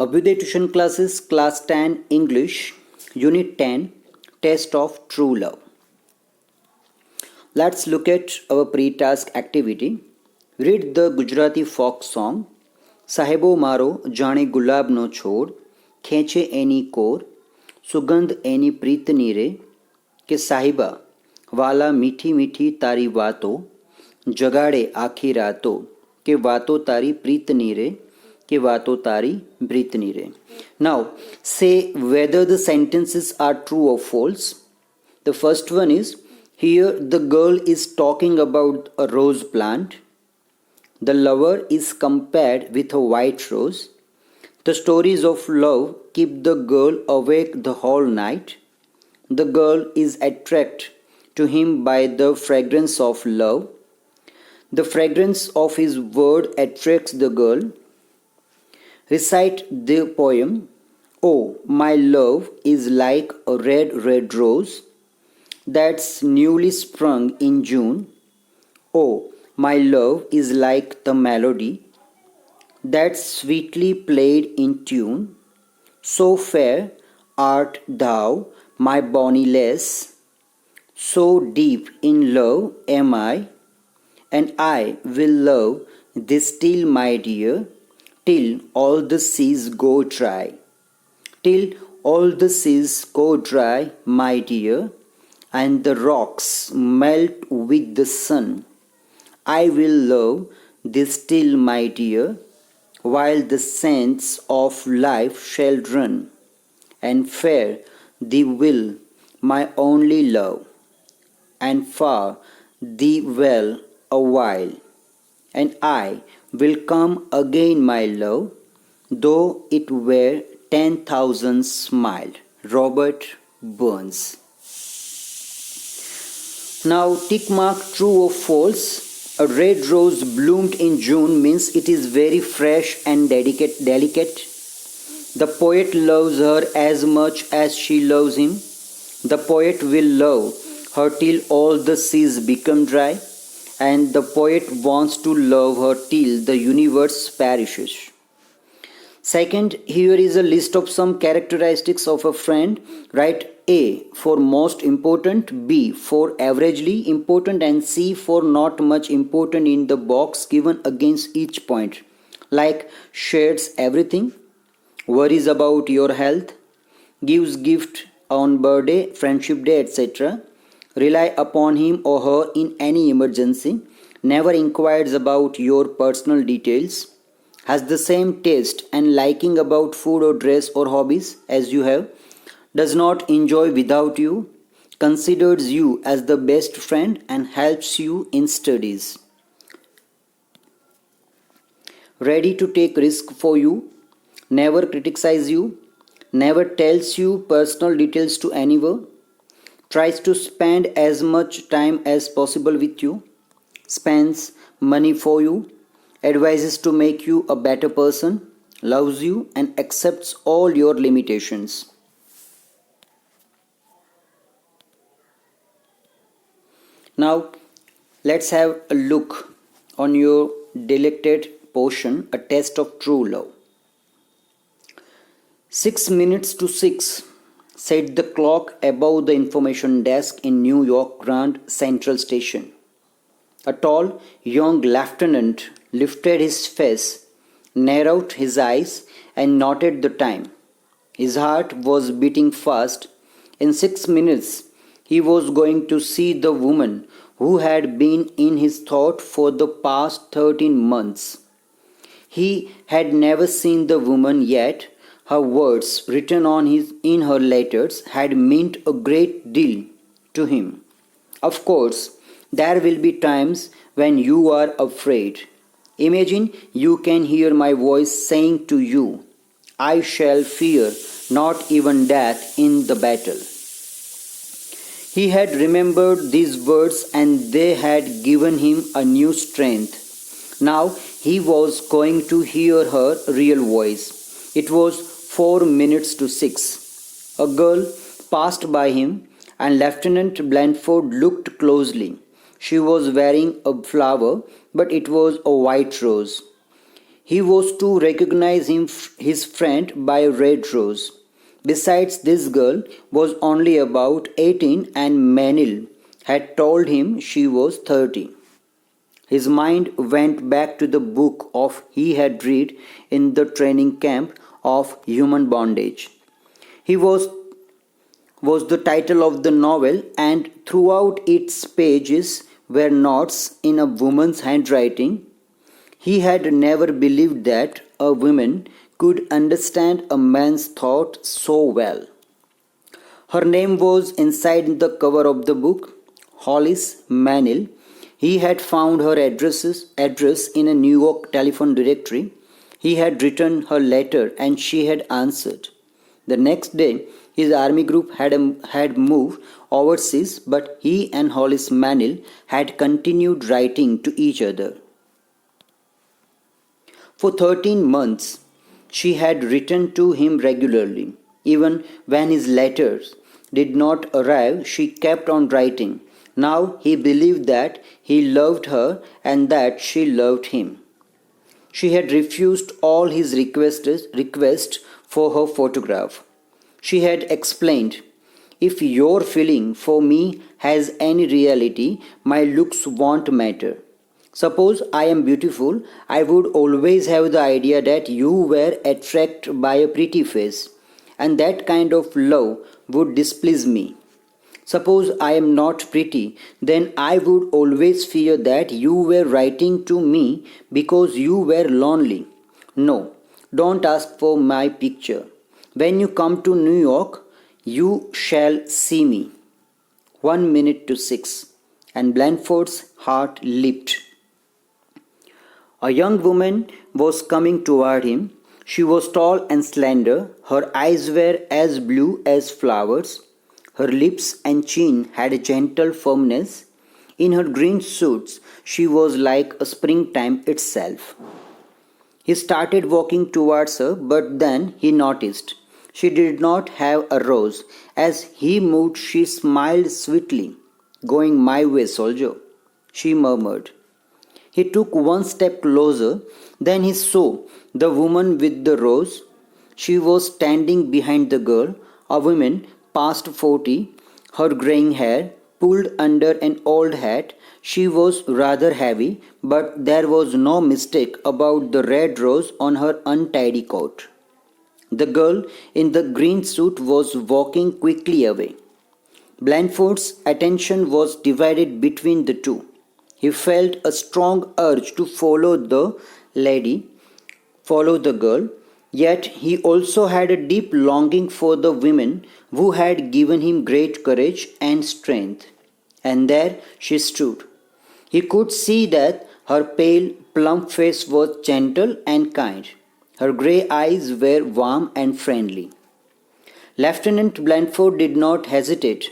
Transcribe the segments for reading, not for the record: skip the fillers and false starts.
Abhyuday Tuition Classes, Class 10 English, Unit 10, Test of True Love. Let's look at our pre-task activity. Read the Gujarati folk song, Sahebo Maro Jane Gulabno Chod, Kheche Eni Kor, Sugandh Eni Preetni Re, કે સાહિબા વાલા મીઠી મીઠી તારી વાતો જગાડે આખી રાતો કે વાતો તારી પ્રીતની રે કે વાતો તારી પ્રીતની રે. Now say whether the sentences are true or false. The first one is, here the girl is talking about a rose plant. The lover is compared with a white rose. The stories of love keep the girl awake the whole night. The girl is attracted to him by the fragrance of love. The fragrance of his word attracts the girl. Recite the poem. Oh, my love is like a red, red rose that's newly sprung in June. Oh, my love is like the melody that's sweetly played in tune. So fair art thou, my bonny lass, so deep in love am I, and I will love thee still, my dear, till all the seas go dry. Till all the seas go dry, my dear, and the rocks melt with the sun. I will love thee still, my dear, while the sands of life shall run, and fare thee will, my only love, and far thee well a while, and I will come again, my love, though it were 10,000 smiled. Robert Burns. Now tick mark true or false. A red rose bloomed in June means it is very fresh and delicate. The poet loves her as much as she loves him. The poet will love her till all the seas become dry, and the poet wants to love her till the universe perishes. Second, here is a list of some characteristics of a friend. Write A for most important, B for averagely important, and C for not much important in the box given against each point. Like shares everything, worries about your health, gives gift on birthday, friendship day, etc. Rely upon him or her in any emergency, never inquires about your personal details, has the same taste and liking about food or dress or hobbies as you have, does not enjoy without you, considers you as the best friend and helps you in studies, ready to take risk for you, never criticizes you, never tells you personal details to anyone, tries to spend as much time as possible with you, spends money for you, advises to make you a better person, loves you and accepts all your limitations. Now let's have a look on your delected portion, a test of true love. 6 minutes to 6, said the clock above the information desk in New York Grand Central Station. A tall, young lieutenant lifted his face, narrowed his eyes, and noted the time. His heart was beating fast. In 6 minutes, he was going to see the woman who had been in his thought for the past 13 months. He had never seen the woman yet. Her words, written in her letters, had meant a great deal to him. Of course, there will be times when you are afraid. Imagine you can hear my voice saying to you, I shall fear not even death in the battle. He had remembered these words and they had given him a new strength. Now he was going to hear her real voice. It was 4 minutes to 6. A girl passed by him and Lieutenant Blandford looked closely. She was wearing a flower, but it was a white rose. He was to recognize his friend by a red rose. Besides, this girl was only about 18 and Manil had told him she was 30. His mind went back to the book of he had read in the training camp of Human Bondage. He was the title of the novel, and throughout its pages were notes in a woman's handwriting. He had never believed that a woman could understand a man's thought so well. Her name was inside the cover of the book, Hollis Manil. He had found her address in a New York telephone directory. He had written her letter and she had answered. The next day, his army group had moved overseas, but he and Hollis Manil had continued writing to each other. For 13 months, she had written to him regularly. Even when his letters did not arrive, she kept on writing. Now he believed that he loved her and that she loved him. She had refused all his requests for her photograph. She had explained, "If your feeling for me has any reality, my looks won't matter. Suppose I am beautiful, I would always have the idea that you were attracted by a pretty face, and that kind of love would displease me. Suppose I am not pretty, then I would always fear that you were writing to me because you were lonely. No, don't ask for my picture. When you come to New York, you shall see me." 1 minute to 6, and Blandford's heart leaped. A young woman was coming toward him. She was tall and slender. Her eyes were as blue as flowers. Her lips and chin had a gentle firmness. In her green suits, she was like a springtime itself. He started walking towards her, but then he noticed she did not have a rose. As he moved, she smiled sweetly. "Going my way, soldier," she murmured. He took one step closer. Then he saw the woman with the rose. She was standing behind the girl, a woman past 40, her graying hair pulled under an old hat. She was rather heavy, but there was no mistake about the red rose on her untidy coat. The girl in the green suit was walking quickly away. Blandford's attention was divided between the two. He felt a strong urge to follow the girl, yet he also had a deep longing for the woman who had given him great courage and strength. And there she stood. He could see that her pale, plump face was gentle and kind. Her grey eyes were warm and friendly. Lieutenant Blandford did not hesitate.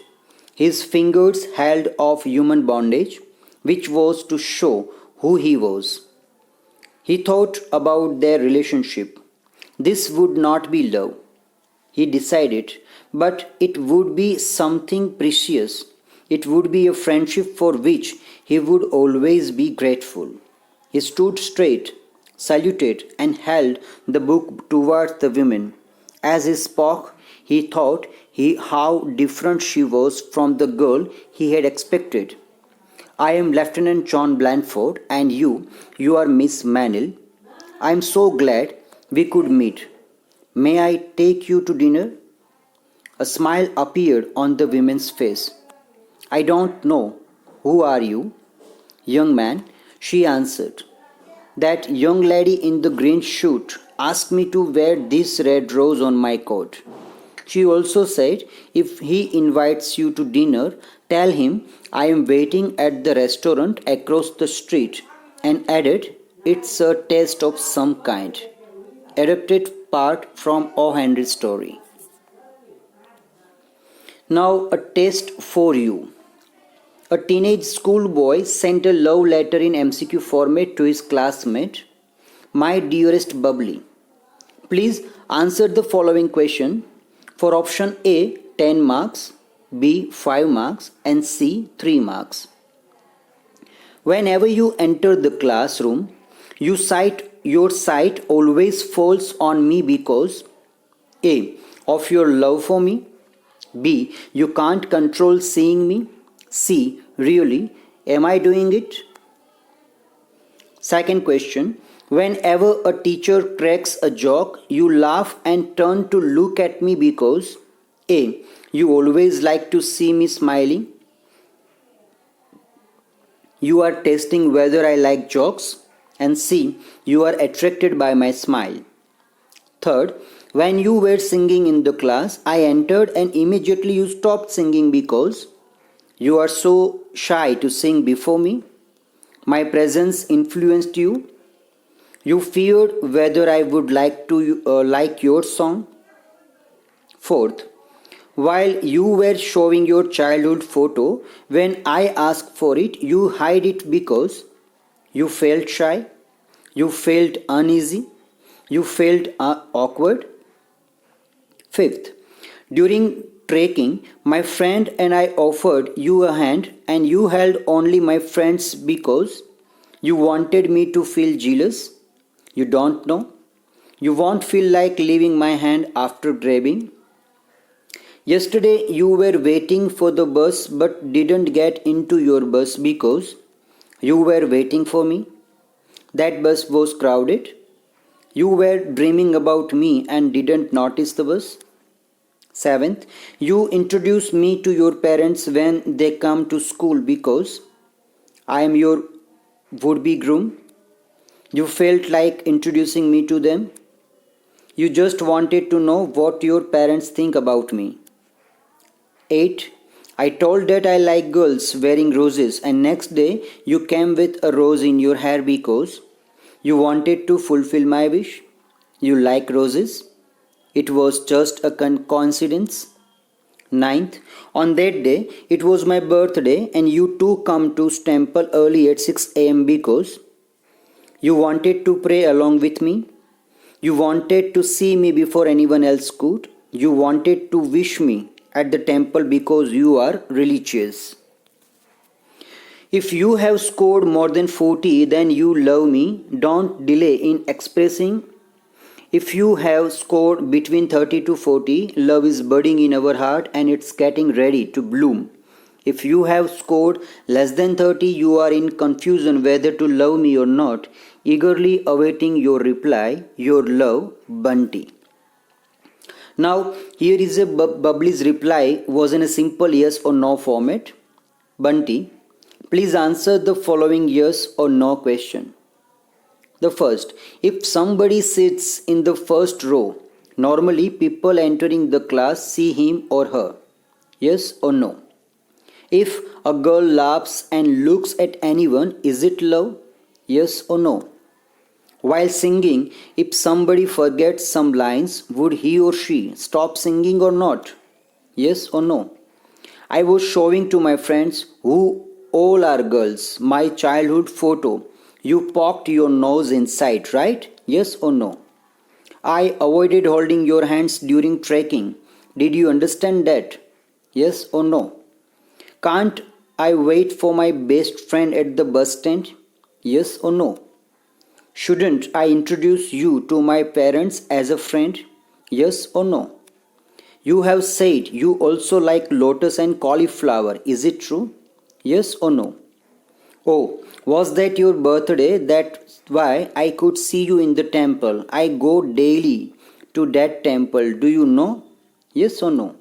His fingers held off Human Bondage, which was to show who he was. He thought about their relationship. This would not be love, he decided, but it would be something precious. It would be a friendship for which he would always be grateful. He stood straight, saluted, and held the book towards the woman. As he spoke, he thought how different she was from the girl he had expected. "I am Lieutenant John Blandford, and you are Miss Manil. I am so glad we could meet. May I take you to dinner?" A smile appeared on the woman's face. "I don't know. Who are you?" "Young man," she answered. "That young lady in the green suit asked me to wear this red rose on my coat. She also said, if he invites you to dinner, tell him I am waiting at the restaurant across the street," and added, "It's a test of some kind." Adapted part from O. Henry's story. Now a test for you. A teenage schoolboy sent a love letter in MCQ format to his classmate. "My dearest Bubbly, please answer the following question. For option A, 10 marks, B, 5 marks, and C, 3 marks. Whenever you enter the classroom, you cite your sight always falls on me because A. Of your love for me. B. You can't control seeing me. C. Really? Am I doing it? Second question. Whenever a teacher cracks a joke, you laugh and turn to look at me because A. You always like to see me smiling. You are testing whether I like jokes. And C. You are attracted by my smile. Third, when you were singing in the class, I entered and immediately you stopped singing because you are so shy to sing before me. My presence influenced you. You feared whether I would like your song. Fourth, while you were showing your childhood photo, when I asked for it, you hide it because you felt shy, you felt uneasy, you felt awkward. Fifth, during trekking, my friend and I offered you a hand and you held only my friend's because you wanted me to feel jealous. You don't know. You won't feel like leaving my hand after grabbing. Yesterday you were waiting for the bus but didn't get into your bus because you were waiting for me. That bus was crowded. You were dreaming about me and didn't notice the bus. Seventh, you introduce me to your parents when they come to school because I am your would-be groom. You felt like introducing me to them. You just wanted to know what your parents think about me. 8. I told that I like girls wearing roses and next day you came with a rose in your hair because you wanted to fulfill my wish. You like roses. It was just a coincidence. 9th, on that day it was my birthday and you too come to temple early at 6 a.m. because you wanted to pray along with me. You wanted to see me before anyone else could. You wanted to wish me at the temple because you are religious. If you have scored more than 40, then you love me. Don't delay in expressing. If you have scored between 30 to 40, love is budding in our heart and it's getting ready to bloom. If you have scored less than 30, you are in confusion whether to love me or not, eagerly awaiting your reply, your love, Bunty. Now, here is a Bubbly's reply was in a simple yes or no format. Bunty, please answer the following yes or no question. The first, if somebody sits in the first row, normally people entering the class see him or her. Yes or no? If a girl laughs and looks at anyone, is it love? Yes or no? While singing, if somebody forgets some lines, would he or she stop singing or not? Yes or no? I was showing to my friends, who all are girls, my childhood photo. You poked your nose inside, right? Yes or no? I avoided holding your hands during trekking. Did you understand that? Yes or no? Can't I wait for my best friend at the bus stand? Yes or no? Shouldn't I introduce you to my parents as a friend? Yes or no? You have said you also like lotus and cauliflower. Is it true? Yes or no? Oh, was that your birthday? That's why I could see you in the temple. I go daily to that temple. Do you know? Yes or no?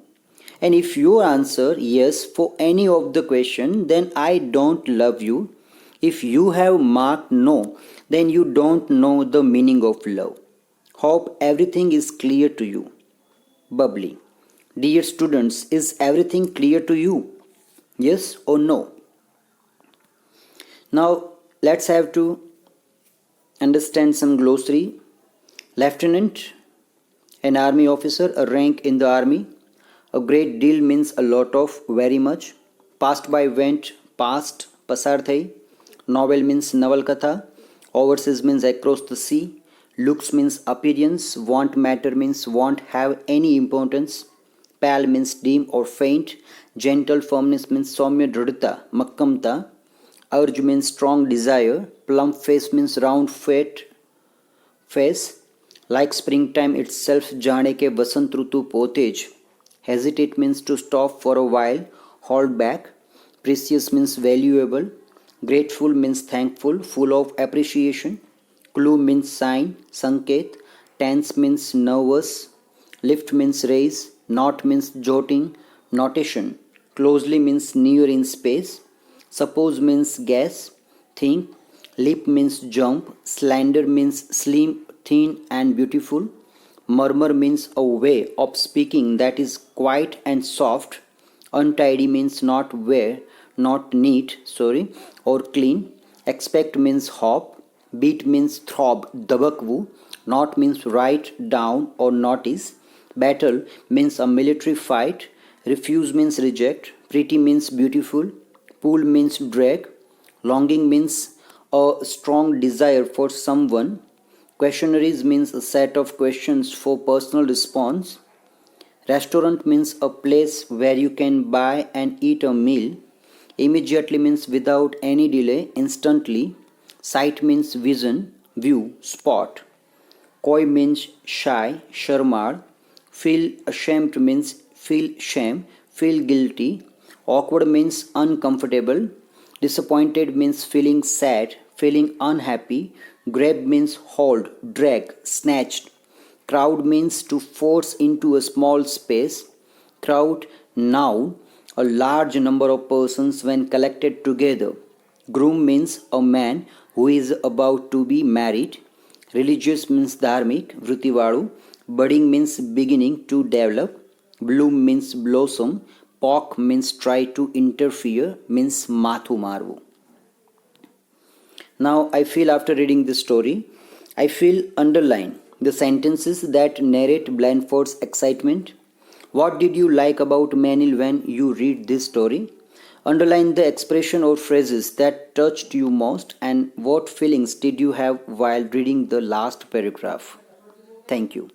And if you answer yes for any of the question, then I don't love you. If you have marked no, then you don't know the meaning of love. Hope everything is clear to you. Bubbly. Dear students, is everything clear to you? Yes or no? Now let's have to understand some glossary. Lieutenant, an army officer, a rank in the army. A great deal means a lot of, very much. Passed by went, past, pasar thai. Novel means naval katha. Overseas means across the sea. Looks means appearance. Won't matter means won't have any importance. Pale means dim or faint. Gentle firmness means soumya dridhata, makkamta. Urge means strong desire. Plump face means round fat. Face like spring time itself जाने के वसंत ऋतु पोते ज hesitate means to stop for a while, hold back. Precious means valuable. Grateful means thankful, full of appreciation. Clue means sign, sanket. Tense means nervous. Lift means raise. Not means jotting, notation. Closely means near in space. Suppose means guess, think. Leap means jump. Slender means slim, thin, and beautiful. Murmur means a way of speaking that is quiet and soft. Untidy means not neat, or clean. Expect means hope. Beat means throb, dabakvu. Not means write down or notice. Battle means a military fight. Refuse means reject. Pretty means beautiful. Pull means drag. Longing means a strong desire for someone. Questionnaires means a set of questions for personal response. Restaurant means a place where you can buy and eat a meal. Immediately means without any delay, instantly. Sight means vision, view, spot. Coy means shy, sharmar. Feel ashamed means feel shame, feel guilty. Awkward means uncomfortable. Disappointed means feeling sad, feeling unhappy. Grab means hold, drag, snatched. Crowd means to force into a small space. Crowd, noun, a large number of persons when collected together. Groom means a man who is about to be married. Religious means dharmic, vrutivalu. Budding means beginning to develop. Bloom means blossom. Pock means try to interfere, means mathu marvu. Now, I feel after reading this story, I feel underline the sentences that narrate Blandford's excitement. What did you like about Manil when you read this story? Underline the expression or phrases that touched you most, and what feelings did you have while reading the last paragraph? Thank you.